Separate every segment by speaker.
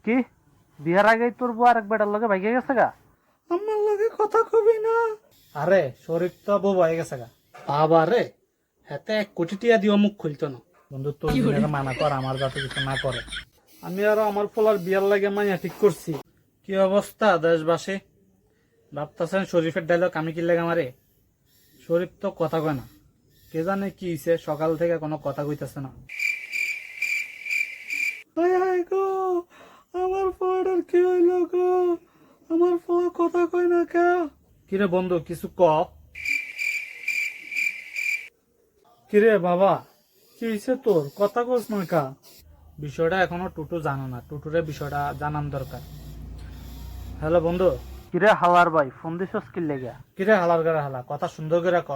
Speaker 1: কি বিয়ার আগে তোর বউ আরেক বেটার লগে ভাইগে গেছে গা?
Speaker 2: আমার লগে কথা কবি না। আরে শরীর তো বউ হয়ে গেছে গা। বাবা রে, হাতে 1 কোটি টিয়া দিও মুখ খুলতো না। বন্ধু তোর দিনের মানা কর, আমার যাতে কিছু না করে। আমি আরো আমার পোলার বিয়ার লাগে মাইয়া ঠিক করছি। কি অবস্থা দেশবাসী? ভাবতেছেন শরীফের ডায়লগ আমি কি লাগে আমারে? শরীফ তো কথা কয় না, কে জানে কি হইছে, সকাল থেকে কোনো কথা কইতেছে না। হায় হায় গো, আমার পোলাটার কি হইল গো? আমার পোলা কথা কয় না কে? কিরে বন্ধু কিছু ক। কিরে বাবা, কি হইছে তোর? কথা কস না কা? বিষয়টা এখনো টুটু জানো না, টুটুরে বিষয়টা জানান দরকার। হ্যালো বন্ধু।
Speaker 1: কিরে হালার ভাই, ফোন দিছস কি লেগা?
Speaker 2: কিরে হালার করে হালা, কথা সুন্দর করে ক।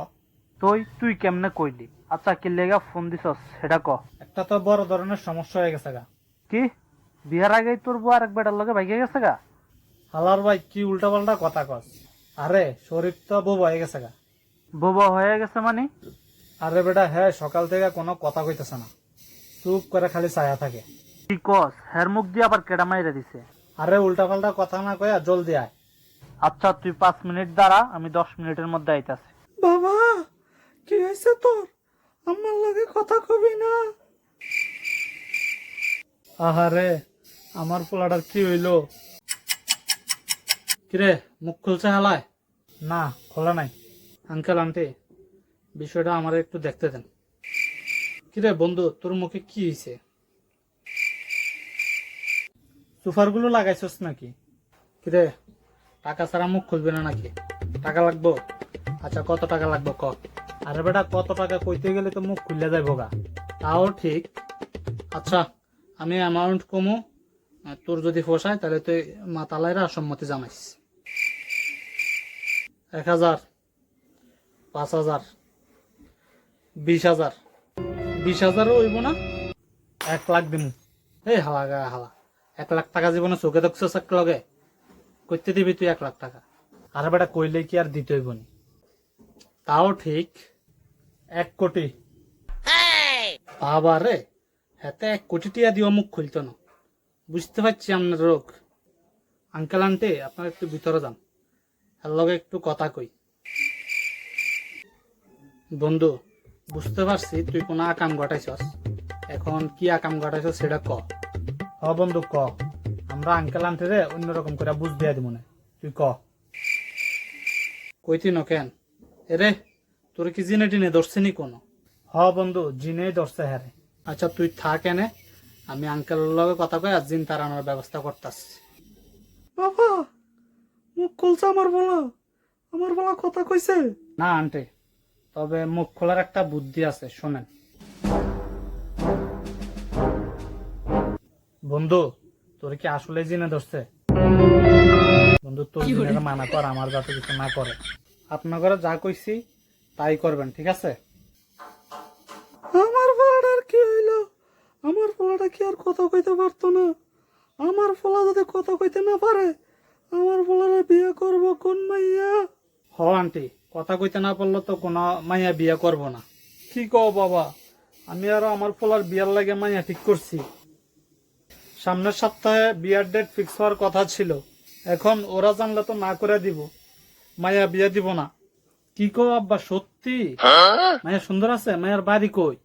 Speaker 1: তুই কেমনে কইলি? আচ্ছা কি লেগা ফোন দিছস সেটা ক।
Speaker 2: একটা তো বড় ধরনের সমস্যা হয়ে গেছে গা।
Speaker 1: কি বিয়ার আগে তোর বউ আরেক বেটার লগে ভাইগে গেছে গা?
Speaker 2: হালার ভাই কি উল্টা পাল্টা কথা কস? আরে শরীর তো বউ হয়ে গেছে গা।
Speaker 1: বউ হয়ে গেছে মানে?
Speaker 2: আরে বেটা হ্যাঁ, সকাল থেকে কোনো কথা কইতেছে না, চুপ করে খালি ছায়া থাকে।
Speaker 1: কি কস? হের মুখ দিয়ে আবার কেডা মাইরা দিছে?
Speaker 2: আরে উল্টা পাল্টা কথা না কয়া জলদি আয়।
Speaker 1: আচ্ছা তুই 5 মিনিট দাঁড়া, আমি 10 মিনিটের মধ্যে আইতাছি।
Speaker 2: বাবা কি হয়েছে তোর? আমার লগে কথা কবি না। আহারে, আমার পোলাটার কি হইলো? কিরে মুখ খুলছে হালায়? না খোলা নাই। আঙ্কেল আন্টি, বিষয়টা আমার একটু দেখতে দেন। কিরে বন্ধু তোর মুখে কি হয়েছে? সুফার গুলো লাগাইছস নাকি? কিরে টাকা ছাড়া মুখ খুলবে না নাকি? টাকা লাগবো? আচ্ছা কত টাকা লাগবে ক। আরে বেটা কত টাকা কইতে গেলে তো মুখ খুলে যাইব গা। তাও ঠিক। আচ্ছা আমি অ্যামাউন্ট কমু, আর তোর যদি পোষায় তাহলে তুই মাতালাইরা সম্মতি জানাইস। 1,000, 5,000, 20,000। 20,000ও হইব না, 1 লাখ দিমু। এই হালা গা হালা, 1 লাখ টাকা জীবনে চোখে দেখছো এক লগে? করতে দিবি তুই 1 লাখ টাকা? আরে বেটা কইলে কি আর দিতে হইব নি? তাও ঠিক, 1 কোটি। বাবা রে, হাতে 1 কোটি টিয়া দিও মুখ খুলতো না। বুঝতে পারছি আপনার রোগ। আঙ্কেল আন্টি আপনার একটু ভিতরে যান, এর লগে একটু কথা কই। বন্ধু বুঝতে পারছি তুই কোন আকাম ঘটাইছস, এখন কি আকাম ঘটাইছস সেটা ক। হ বন্ধু ক, আমরা আঙ্কেল আন্টিরে অন্যরকম করে বুঝ দিয়া দিব না, তুই ক। কইতি ন কেন? এরে তোর কি জিনে টিনে ধরছে নি কোনো? হ বন্ধু জিনেই ধরছে হ্যারে। আচ্ছা তুই থাক এনে, আমি আঙ্কেলের লগে কথা কই আর জিন তাড়ানোর ব্যবস্থা করতাছি। বাবা মুখ খুলছে আমার বলা কথা কইছে না আন্টি, তবে মুখ খোলার একটা বুদ্ধি আছে, শোনেন। বন্ধু তোর কি আসলে জিনে ধরছে? বন্ধু তোর জিনের মানা কর, আমার যাতে কিছু না করে। আপনার ঘরে যা কইছি তাই করবেন, ঠিক আছে? আমার পোলাটার কি হইলো? আমার পোলাটা কি আর কথা কইতে পারতো না? আমার পোলা যদি কথা কইতে না পারে, আমার পোলারে বিয়ে করব কোন মাইয়া? হ আন্টি, কথা কইতে না পারলে তো কোনো মাইয়া বিয়ে করব না। কি কও বাবা, আমি আরো আমার পোলার বিয়ার লাগে মাইয়া ঠিক করছি। সামনের সপ্তাহে বিয়ার ডেট ফিক্স হওয়ার কথা ছিল, এখন ওরা জানলে তো না করে দিব, মাইয়া বিয়ে দিব না। কি কও আব্বা সত্যি? মাইয়া সুন্দর আছে? মায়ের বাড়ি কই?